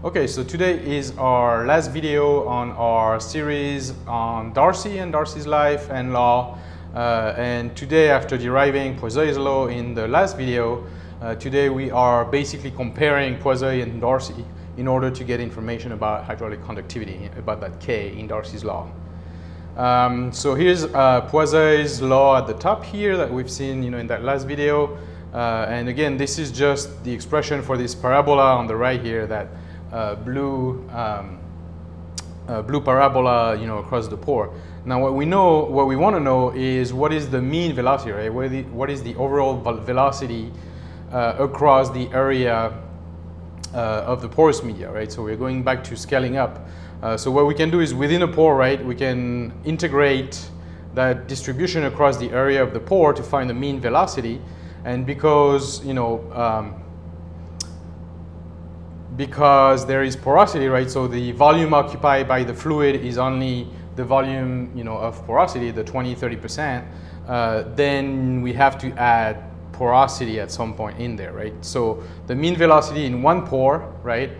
Okay, so today is our last video on our series on Darcy and Darcy's life and law. And today, after deriving Poiseuille's law in the last video, today we are basically comparing Poiseuille and Darcy in order to get information about hydraulic conductivity, about that K in Darcy's law. So here's Poiseuille's law at the top here that we've seen in that last video. And again, this is just the expression for this parabola on the right here, that blue parabola, across the pore. Now, what we want to know is what is the mean velocity, right? What is the overall velocity across the area of the porous media, right? So we're going back to scaling up. So what we can do is within a pore, right? We can integrate that distribution across the area of the pore to find the mean velocity, and because there is porosity, right? So the volume occupied by the fluid is only the volume, of porosity, the 20-30%. Then we have to add porosity at some point in there, right? So the mean velocity in one pore, right,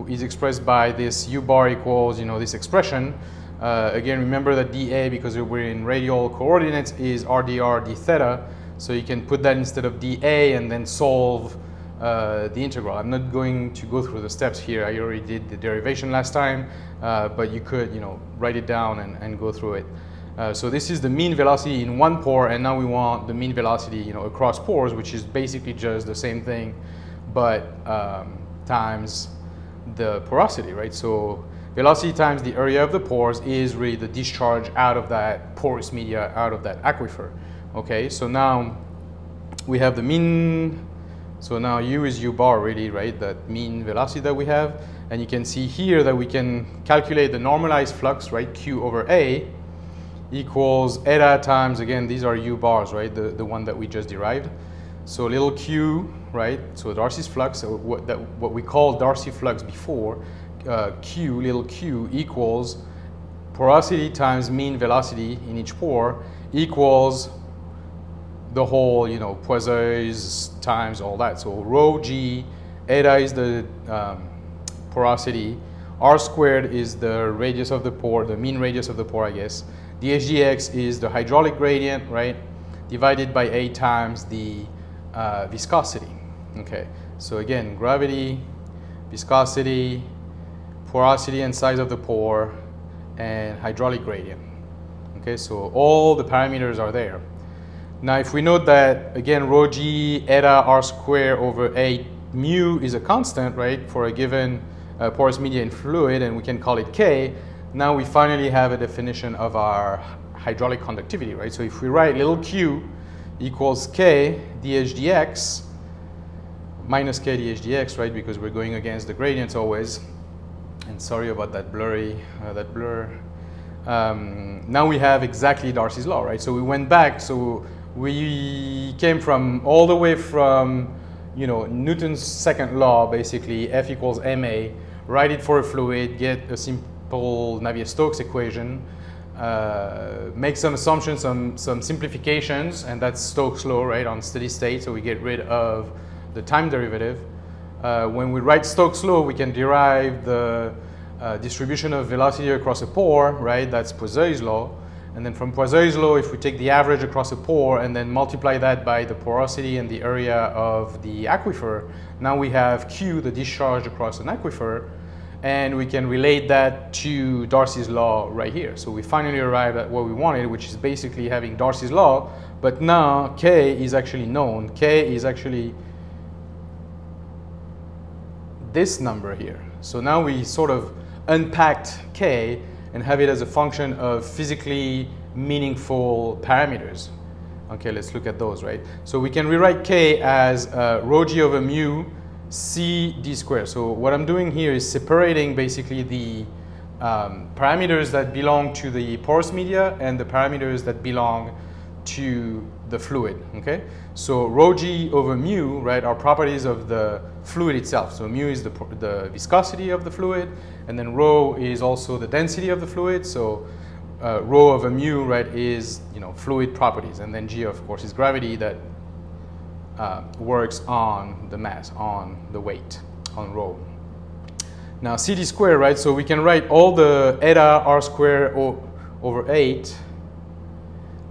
is expressed by this U bar equals, this expression. Again, remember that dA, because we're in radial coordinates, is rdr d theta. So you can put that instead of dA and then solve the integral. I'm not going to go through the steps here. I already did the derivation last time, but you could, write it down and go through it. So this is the mean velocity in one pore, and now we want the mean velocity, across pores, which is basically just the same thing, but times the porosity, right? So velocity times the area of the pores is really the discharge out of that porous media, out of that aquifer. Okay, so now we have the mean. So now U is U bar really, right? That mean velocity that we have. And you can see here that we can calculate the normalized flux, right? Q over A equals eta times, again, these are U bars, right? The one that we just derived. So little q, right? So Darcy's flux, so what we called Darcy flux before, Q, little q equals porosity times mean velocity in each pore equals the whole, Poiseuille's times all that. So rho g, eta is the porosity, r squared is the radius of the pore, the mean radius of the pore, I guess. dH/dx is the hydraulic gradient, right? Divided by A times the viscosity. Okay, so again, gravity, viscosity, porosity and size of the pore, and hydraulic gradient. Okay, so all the parameters are there. Now, if we note that, again, rho g eta r squared over A mu is a constant, right, for a given porous media in fluid, and we can call it K, now we finally have a definition of our hydraulic conductivity, right? So if we write little q equals K dH/dx minus K dH/dx, right, because we're going against the gradients always, and sorry about that blur. Now we have exactly Darcy's law, right? So we went back, so we came from all the way from, Newton's second law, basically, F equals ma, write it for a fluid, get a simple Navier-Stokes equation, make some assumptions, some simplifications, and that's Stokes' law, right, on steady state, so we get rid of the time derivative. When we write Stokes' law, we can derive the distribution of velocity across a pore, right, that's Poiseuille's law. And then from Poiseuille's law, if we take the average across a pore and then multiply that by the porosity and the area of the aquifer, now we have Q, the discharge across an aquifer, and we can relate that to Darcy's law right here. So we finally arrived at what we wanted, which is basically having Darcy's law, but now K is actually known. K is actually this number here. So now we sort of unpacked K and have it as a function of physically meaningful parameters. Okay, let's look at those, right? So we can rewrite K as rho g over mu c d squared. So what I'm doing here is separating basically the parameters that belong to the porous media and the parameters that belong to the fluid, okay? So rho g over mu, right, are properties of the fluid itself. So mu is the viscosity of the fluid, and then rho is also the density of the fluid. So rho over mu, right, is, fluid properties, and then g, of course, is gravity that works on the mass, on the weight, on rho. Now CD squared, right? So we can write all the eta r squared over 8.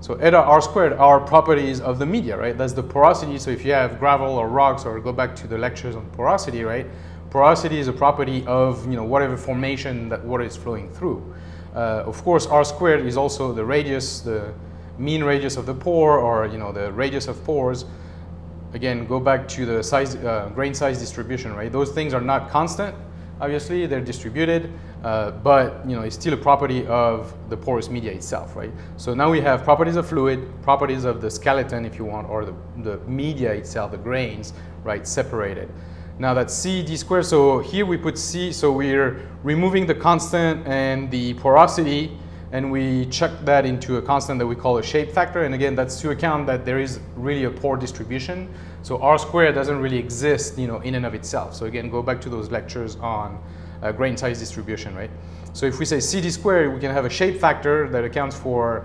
So eta r squared are properties of the media, right? That's the porosity. So if you have gravel or rocks, or go back to the lectures on porosity, right? Porosity is a property of whatever formation that water is flowing through. Of course, r squared is also the radius, the mean radius of the pore, or the radius of pores. Again, go back to the size, grain size distribution, right? Those things are not constant. Obviously, they're distributed, but it's still a property of the porous media itself, right? So now we have properties of fluid, properties of the skeleton, if you want, or the media itself, the grains, right, separated. Now that's C d squared. So here we put C. So we're removing the constant and the porosity, and we chuck that into a constant that we call a shape factor. And again, that's to account that there is really a pore distribution. So r squared doesn't really exist, in and of itself. So again, go back to those lectures on grain size distribution, right? So if we say CD squared, we can have a shape factor that accounts for,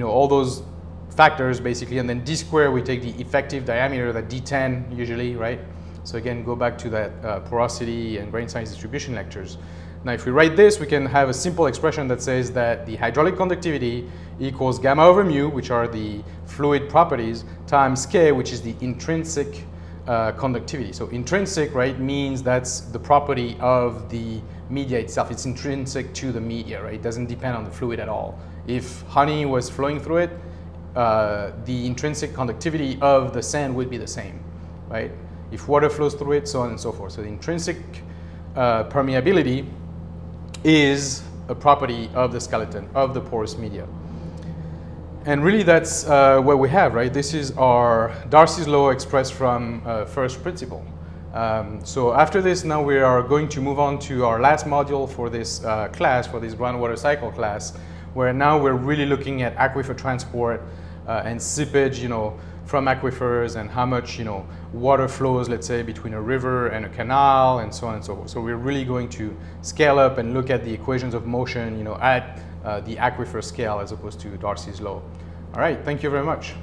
all those factors basically, and then d squared, we take the effective diameter, that d10 usually, right? So again, go back to that porosity and grain size distribution lectures. Now, if we write this, we can have a simple expression that says that the hydraulic conductivity equals gamma over mu, which are the fluid properties, times K, which is the intrinsic conductivity. So intrinsic, right, means that's the property of the media itself. It's intrinsic to the media, right? It doesn't depend on the fluid at all. If honey was flowing through it, the intrinsic conductivity of the sand would be the same, right? If water flows through it, so on and so forth. So the intrinsic permeability is a property of the skeleton, of the porous media. And really that's what we have, right? This is our Darcy's law expressed from first principle. So after this, now we are going to move on to our last module for this class, for this groundwater cycle class, where now we're really looking at aquifer transport and seepage, from aquifers, and how much water flows, let's say, between a river and a canal, and so on and so forth. So we're really going to scale up and look at the equations of motion, at the aquifer scale as opposed to Darcy's law. All right, thank you very much.